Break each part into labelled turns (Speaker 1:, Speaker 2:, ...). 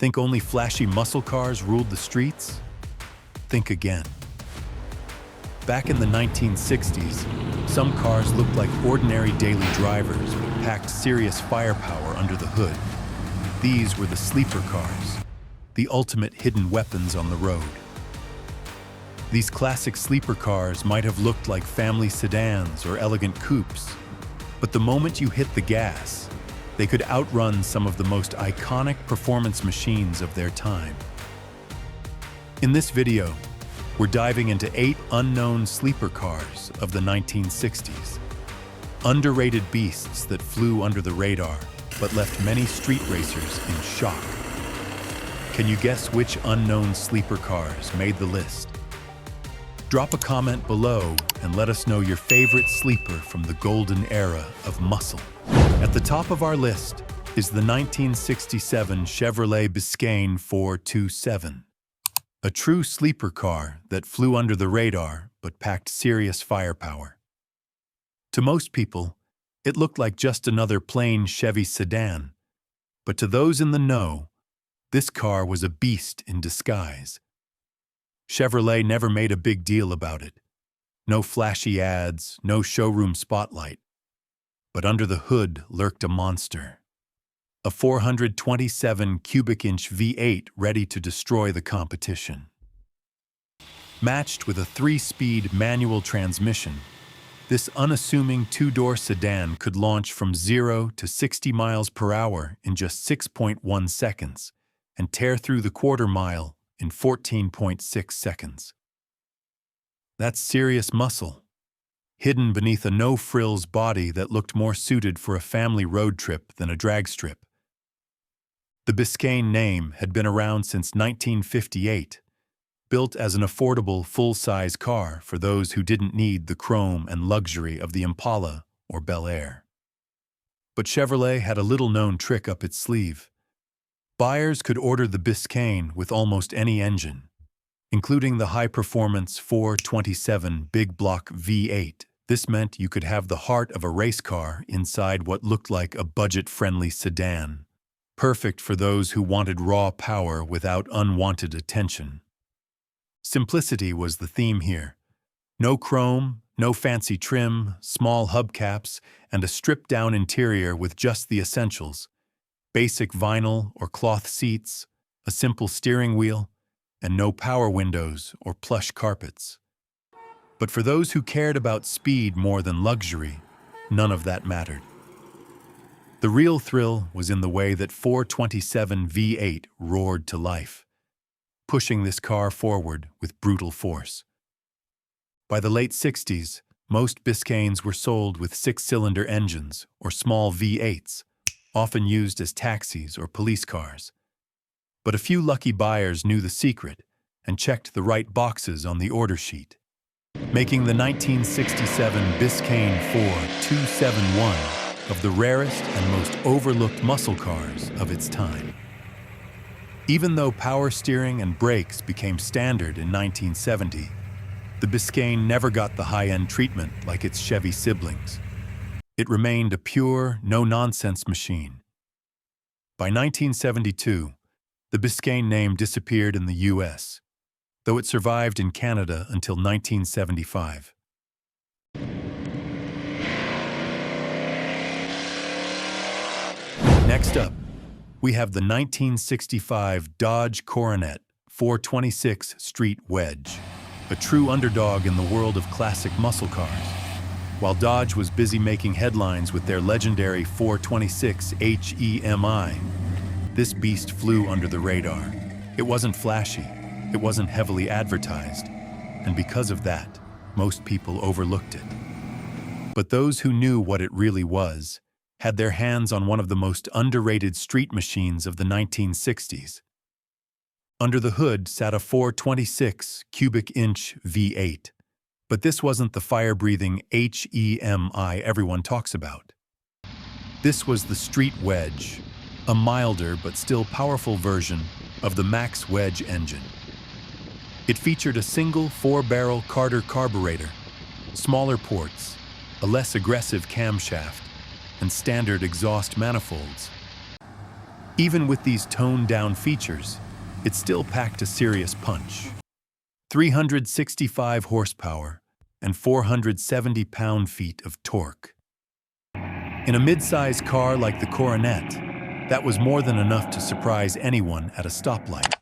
Speaker 1: Think only flashy muscle cars ruled the streets? Think again. Back in the 1960s, some cars looked like ordinary daily drivers but packed serious firepower under the hood. These were the sleeper cars, the ultimate hidden weapons on the road. These classic sleeper cars might have looked like family sedans or elegant coupes, but the moment you hit the gas, they could outrun some of the most iconic performance machines of their time. In this video, we're diving into 8 unknown sleeper cars of the 1960s. Underrated beasts that flew under the radar, but left many street racers in shock. Can you guess which unknown sleeper cars made the list? Drop a comment below and let us know your favorite sleeper from the golden era of muscle. At the top of our list is the 1967 Chevrolet Biscayne 427. A true sleeper car that flew under the radar but packed serious firepower. To most people, it looked like just another plain Chevy sedan. But to those in the know, this car was a beast in disguise. Chevrolet never made a big deal about it. No flashy ads, no showroom spotlight. But under the hood lurked a monster. A 427 cubic inch V8 ready to destroy the competition. Matched with a 3-speed manual transmission, this unassuming 2-door sedan could launch from 0 to 60 miles per hour in just 6.1 seconds and tear through the quarter mile in 14.6 seconds. That's serious muscle, hidden beneath a no-frills body that looked more suited for a family road trip than a drag strip. The Biscayne name had been around since 1958, built as an affordable full-size car for those who didn't need the chrome and luxury of the Impala or Bel Air. But Chevrolet had a little-known trick up its sleeve. Buyers could order the Biscayne with almost any engine, including the high-performance 427 big block V8. This meant you could have the heart of a race car inside what looked like a budget-friendly sedan, perfect for those who wanted raw power without unwanted attention. Simplicity was the theme here. No chrome, no fancy trim, small hubcaps, and a stripped-down interior with just the essentials: basic vinyl or cloth seats, a simple steering wheel, and no power windows or plush carpets. But for those who cared about speed more than luxury, none of that mattered. The real thrill was in the way that 427 V8 roared to life, pushing this car forward with brutal force. By the late 60s, most Biscaynes were sold with 6-cylinder engines or small V8s, often used as taxis or police cars. But a few lucky buyers knew the secret and checked the right boxes on the order sheet, making the 1967 Biscayne 4271 of the rarest and most overlooked muscle cars of its time. Even though power steering and brakes became standard in 1970, the Biscayne never got the high-end treatment like its Chevy siblings. It remained a pure, no-nonsense machine. By 1972, the Biscayne name disappeared in the U.S., though it survived in Canada until 1975. Next up, we have the 1965 Dodge Coronet 426 Street Wedge, a true underdog in the world of classic muscle cars. While Dodge was busy making headlines with their legendary 426 HEMI, this beast flew under the radar. It wasn't flashy, it wasn't heavily advertised, and because of that, most people overlooked it. But those who knew what it really was had their hands on one of the most underrated street machines of the 1960s. Under the hood sat a 426 cubic inch V8. But this wasn't the fire-breathing HEMI everyone talks about. This was the Street Wedge, a milder but still powerful version of the Max Wedge engine. It featured a single 4-barrel Carter carburetor, smaller ports, a less aggressive camshaft, and standard exhaust manifolds. Even with these toned-down features, it still packed a serious punch. 365 horsepower and 470 pound-feet of torque. In a mid-size car like the Coronet, that was more than enough to surprise anyone at a stoplight.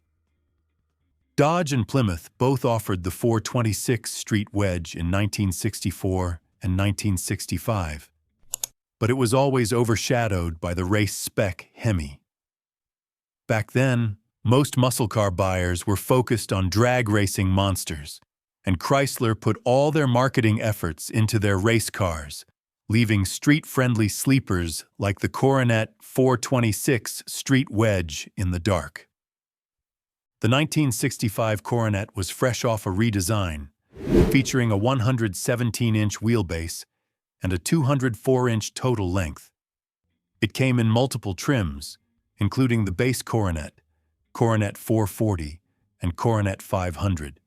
Speaker 1: Dodge and Plymouth both offered the 426 Street Wedge in 1964 and 1965, but it was always overshadowed by the race spec Hemi. Back then, most muscle car buyers were focused on drag racing monsters, and Chrysler put all their marketing efforts into their race cars, leaving street-friendly sleepers like the Coronet 426 Street Wedge in the dark. The 1965 Coronet was fresh off a redesign, featuring a 117-inch wheelbase and a 204-inch total length. It came in multiple trims, including the base Coronet, Coronet 440, and Coronet 500.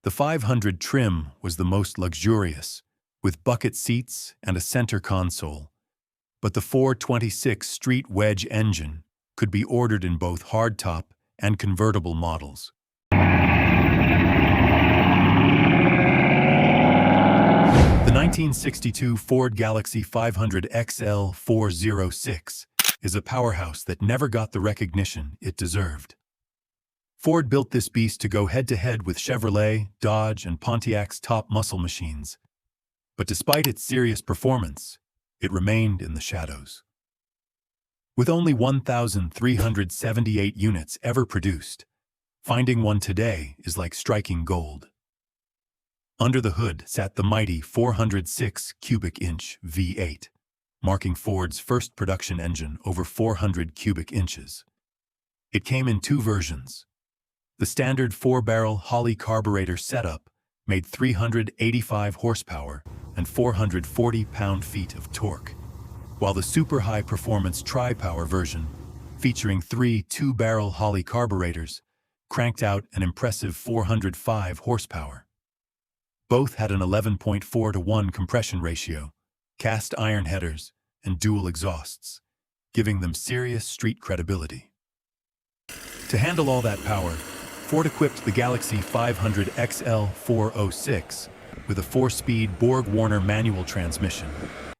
Speaker 1: The 500 trim was the most luxurious, with bucket seats and a center console, but the 426 Street Wedge engine could be ordered in both hardtop and convertible models. The 1962 Ford Galaxie 500 XL 406 is a powerhouse that never got the recognition it deserved. Ford built this beast to go head-to-head with Chevrolet, Dodge, and Pontiac's top muscle machines. But despite its serious performance, it remained in the shadows. With only 1,378 units ever produced, finding one today is like striking gold. Under the hood sat the mighty 406 cubic inch V8, marking Ford's first production engine over 400 cubic inches. It came in two versions. The standard 4-barrel Holley carburetor setup made 385 horsepower and 440 pound-feet of torque, while the super high-performance tri-power version, featuring three 2-barrel Holley carburetors, cranked out an impressive 405 horsepower. Both had an 11.4-to-1 compression ratio, cast iron headers, and dual exhausts, giving them serious street credibility. To handle all that power, Ford equipped the Galaxie 500 XL 406 with a 4-speed Borg-Warner manual transmission,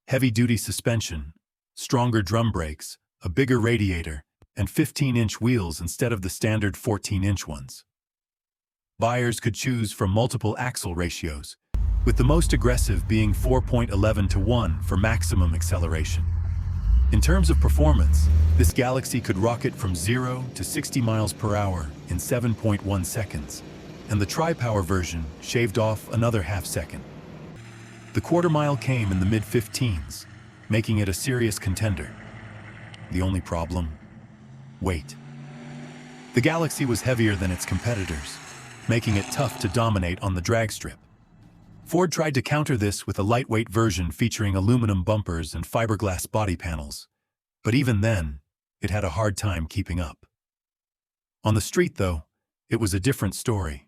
Speaker 1: heavy-duty suspension, stronger drum brakes, a bigger radiator, and 15-inch wheels instead of the standard 14-inch ones. Buyers could choose from multiple axle ratios, with the most aggressive being 4.11-to-1 for maximum acceleration. In terms of performance, this Galaxie could rocket from 0 to 60 miles per hour in 7.1 seconds, and the tri-power version shaved off another half second. The quarter-mile came in the mid-15s, making it a serious contender. The only problem? Weight. The Galaxie was heavier than its competitors, making it tough to dominate on the drag strip. Ford tried to counter this with a lightweight version featuring aluminum bumpers and fiberglass body panels, but even then, it had a hard time keeping up. On the street, though, it was a different story.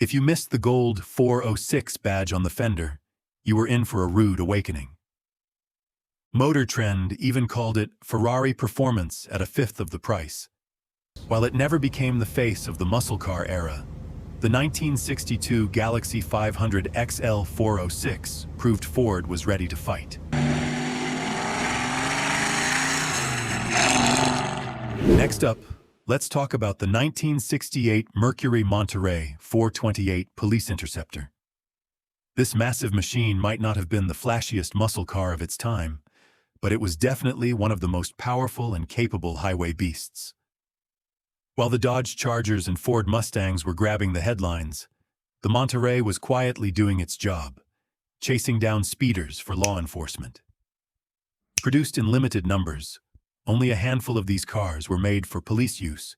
Speaker 1: If you missed the gold 406 badge on the fender, you were in for a rude awakening. Motor Trend even called it Ferrari performance at a fifth of the price. While it never became the face of the muscle car era, the 1962 Galaxie 500 XL 406 proved Ford was ready to fight. Next up, let's talk about the 1968 Mercury Monterey 428 Police Interceptor. This massive machine might not have been the flashiest muscle car of its time, but it was definitely one of the most powerful and capable highway beasts. While the Dodge Chargers and Ford Mustangs were grabbing the headlines, the Monterey was quietly doing its job, chasing down speeders for law enforcement. Produced in limited numbers, only a handful of these cars were made for police use,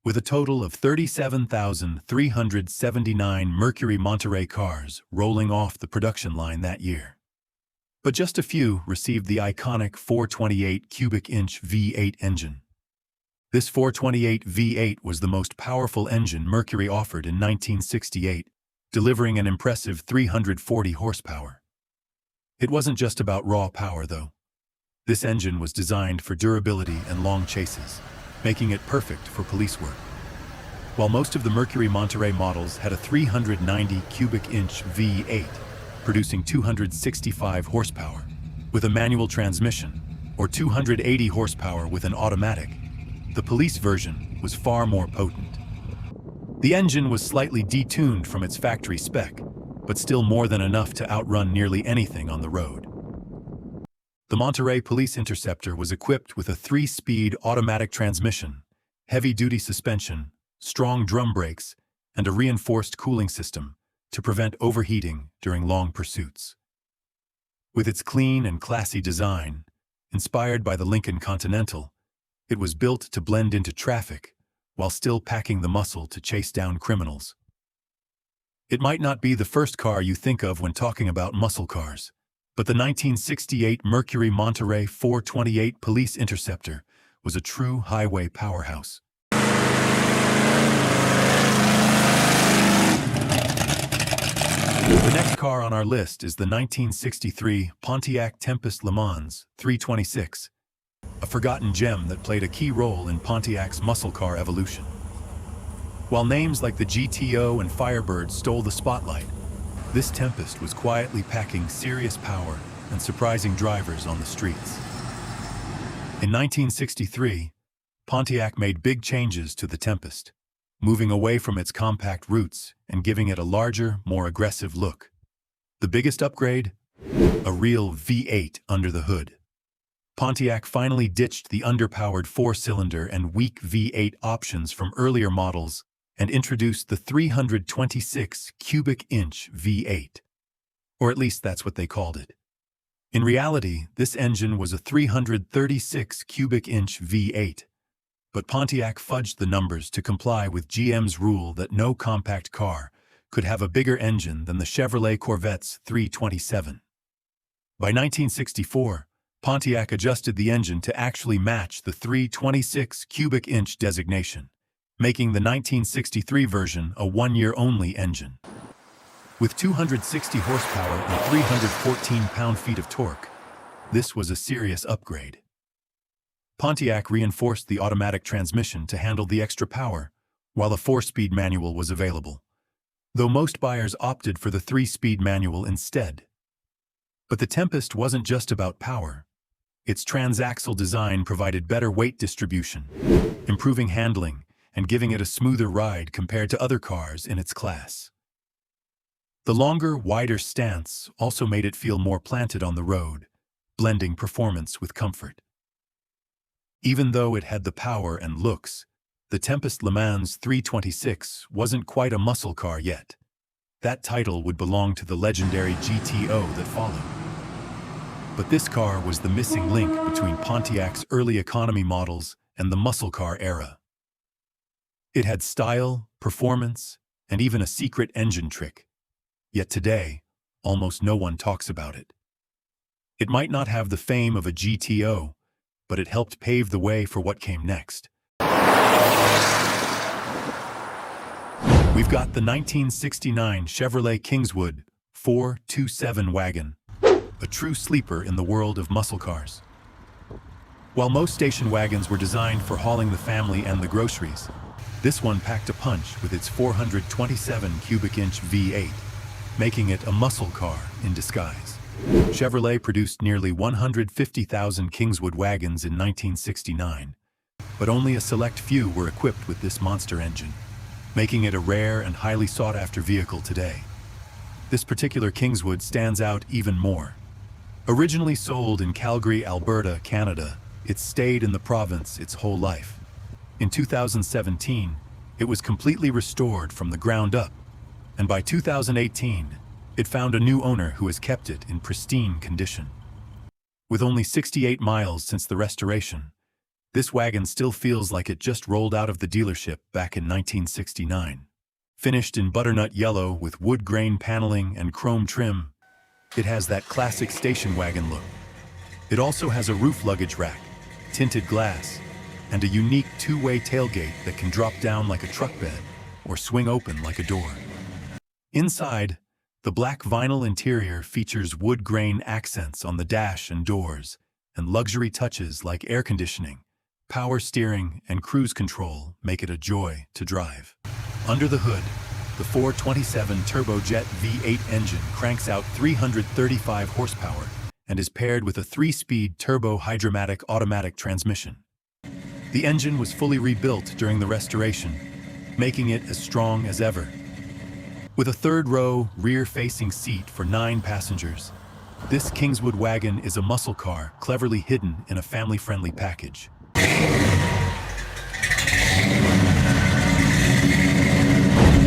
Speaker 1: with a total of 37,379 Mercury Monterey cars rolling off the production line that year. But just a few received the iconic 428 cubic inch V8 engine. This 428 V8 was the most powerful engine Mercury offered in 1968, delivering an impressive 340 horsepower. It wasn't just about raw power, though. This engine was designed for durability and long chases, making it perfect for police work. While most of the Mercury Monterey models had a 390 cubic inch V8, producing 265 horsepower, with a manual transmission, or 280 horsepower with an automatic, the police version was far more potent. The engine was slightly detuned from its factory spec, but still more than enough to outrun nearly anything on the road. The Monterey Police Interceptor was equipped with a 3-speed automatic transmission, heavy-duty suspension, strong drum brakes, and a reinforced cooling system to prevent overheating during long pursuits. With its clean and classy design, inspired by the Lincoln Continental, it was built to blend into traffic while still packing the muscle to chase down criminals. It might not be the first car you think of when talking about muscle cars, but the 1968 Mercury Monterey 428 Police Interceptor was a true highway powerhouse. The next car on our list is the 1963 Pontiac Tempest LeMans 326, a forgotten gem that played a key role in Pontiac's muscle car evolution. While names like the GTO and Firebird stole the spotlight, this Tempest was quietly packing serious power and surprising drivers on the streets. In 1963, Pontiac made big changes to the Tempest, moving away from its compact roots and giving it a larger, more aggressive look. The biggest upgrade? A real V8 under the hood. Pontiac finally ditched the underpowered 4-cylinder and weak V8 options from earlier models and introduced the 326 cubic inch V8. Or at least that's what they called it. In reality, this engine was a 336 cubic inch V8, but Pontiac fudged the numbers to comply with GM's rule that no compact car could have a bigger engine than the Chevrolet Corvette's 327. By 1964, Pontiac adjusted the engine to actually match the 326 cubic inch designation, making the 1963 version a one-year-only engine. With 260 horsepower and 314 pound-feet of torque, this was a serious upgrade. Pontiac reinforced the automatic transmission to handle the extra power, while a 4-speed manual was available, though most buyers opted for the 3-speed manual instead. But the Tempest wasn't just about power. Its transaxle design provided better weight distribution, improving handling, and giving it a smoother ride compared to other cars in its class. The longer, wider stance also made it feel more planted on the road, blending performance with comfort. Even though it had the power and looks, the Tempest LeMans 326 wasn't quite a muscle car yet. That title would belong to the legendary GTO that followed. But this car was the missing link between Pontiac's early economy models and the muscle car era. It had style, performance, and even a secret engine trick. Yet today, almost no one talks about it. It might not have the fame of a GTO, but it helped pave the way for what came next. We've got the 1969 Chevrolet Kingswood 427 Wagon, a true sleeper in the world of muscle cars. While most station wagons were designed for hauling the family and the groceries, this one packed a punch with its 427 cubic inch V8, making it a muscle car in disguise. Chevrolet produced nearly 150,000 Kingswood wagons in 1969, but only a select few were equipped with this monster engine, making it a rare and highly sought-after vehicle today. This particular Kingswood stands out even more. Originally sold in Calgary, Alberta, Canada, it stayed in the province its whole life. In 2017, it was completely restored from the ground up, and by 2018, it found a new owner who has kept it in pristine condition. With only 68 miles since the restoration, this wagon still feels like it just rolled out of the dealership back in 1969. Finished in butternut yellow with wood grain paneling and chrome trim, it has that classic station wagon look. It also has a roof luggage rack, tinted glass, and a unique two-way tailgate that can drop down like a truck bed or swing open like a door. Inside, the black vinyl interior features wood grain accents on the dash and doors, and luxury touches like air conditioning, power steering, and cruise control make it a joy to drive. Under the hood, the 427 turbojet V8 engine cranks out 335 horsepower and is paired with a 3-speed turbo-hydromatic automatic transmission. The engine was fully rebuilt during the restoration, making it as strong as ever. With a third-row, rear-facing seat for 9 passengers, this Kingswood wagon is a muscle car cleverly hidden in a family-friendly package.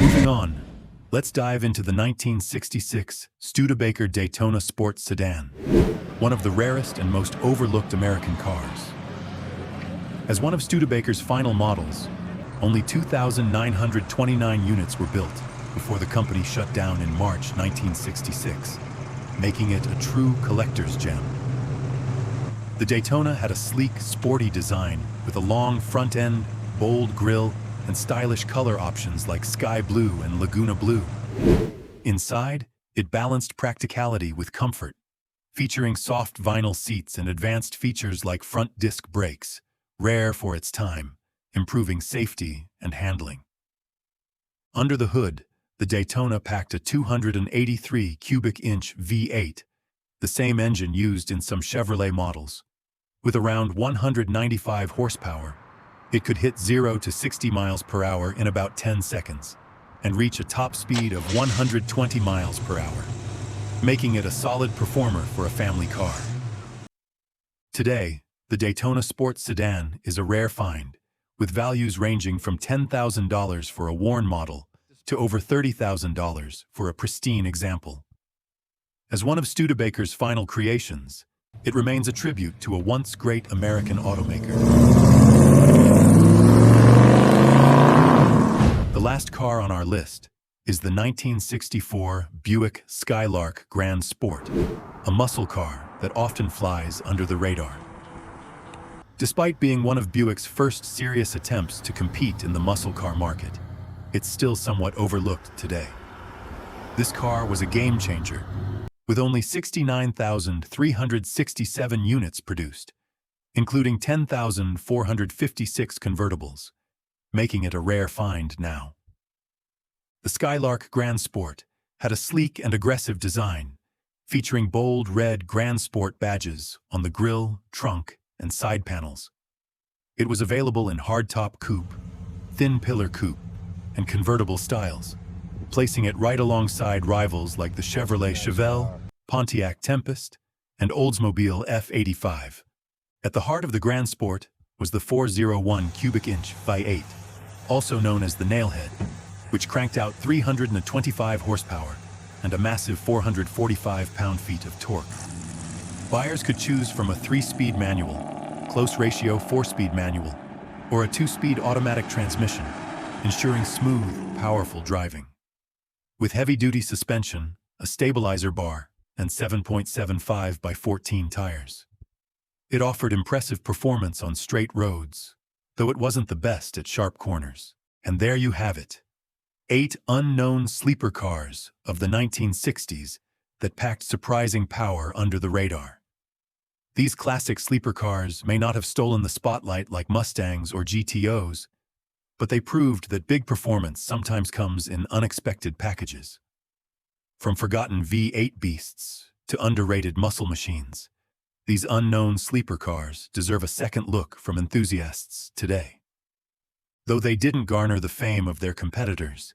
Speaker 1: Moving on, let's dive into the 1966 Studebaker Daytona Sports Sedan, one of the rarest and most overlooked American cars. As one of Studebaker's final models, only 2,929 units were built before the company shut down in March 1966, making it a true collector's gem. The Daytona had a sleek, sporty design with a long front end, bold grille, and stylish color options like sky blue and Laguna blue. Inside, it balanced practicality with comfort, featuring soft vinyl seats and advanced features like front disc brakes, rare for its time, improving safety and handling. Under the hood, the Daytona packed a 283 cubic inch V8, the same engine used in some Chevrolet models. With around 195 horsepower, it could hit 0 to 60 miles per hour in about 10 seconds and reach a top speed of 120 miles per hour, making it a solid performer for a family car. Today, the Daytona Sports Sedan is a rare find, with values ranging from $10,000 for a worn model to over $30,000 for a pristine example. As one of Studebaker's final creations, it remains a tribute to a once great American automaker. The last car on our list is the 1964 Buick Skylark Grand Sport, a muscle car that often flies under the radar. Despite being one of Buick's first serious attempts to compete in the muscle car market, it's still somewhat overlooked today. This car was a game changer, with only 69,367 units produced, including 10,456 convertibles, making it a rare find now. The Skylark Grand Sport had a sleek and aggressive design, featuring bold red Grand Sport badges on the grille, trunk, and side panels. It was available in hardtop coupe, thin pillar coupe, and convertible styles, placing it right alongside rivals like the Chevrolet Chevelle, Pontiac Tempest, and Oldsmobile F85. At the heart of the Grand Sport was the 401 cubic inch V8, also known as the Nailhead, which cranked out 325 horsepower and a massive 445 pound-feet of torque. Buyers could choose from a 3-speed manual, close-ratio 4-speed manual, or a 2-speed automatic transmission, ensuring smooth, powerful driving. With heavy-duty suspension, a stabilizer bar, and 7.75 by 14 tires. It offered impressive performance on straight roads, though it wasn't the best at sharp corners. And there you have it. 8 unknown sleeper cars of the 1960s that packed surprising power under the radar. These classic sleeper cars may not have stolen the spotlight like Mustangs or GTOs, but they proved that big performance sometimes comes in unexpected packages. From forgotten V8 beasts to underrated muscle machines, these unknown sleeper cars deserve a second look from enthusiasts today. Though they didn't garner the fame of their competitors,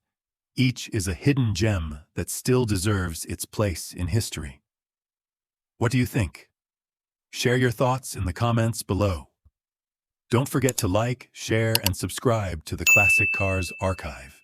Speaker 1: each is a hidden gem that still deserves its place in history. What do you think? Share your thoughts in the comments below. Don't forget to like, share, and subscribe to the Classic Cars Archive.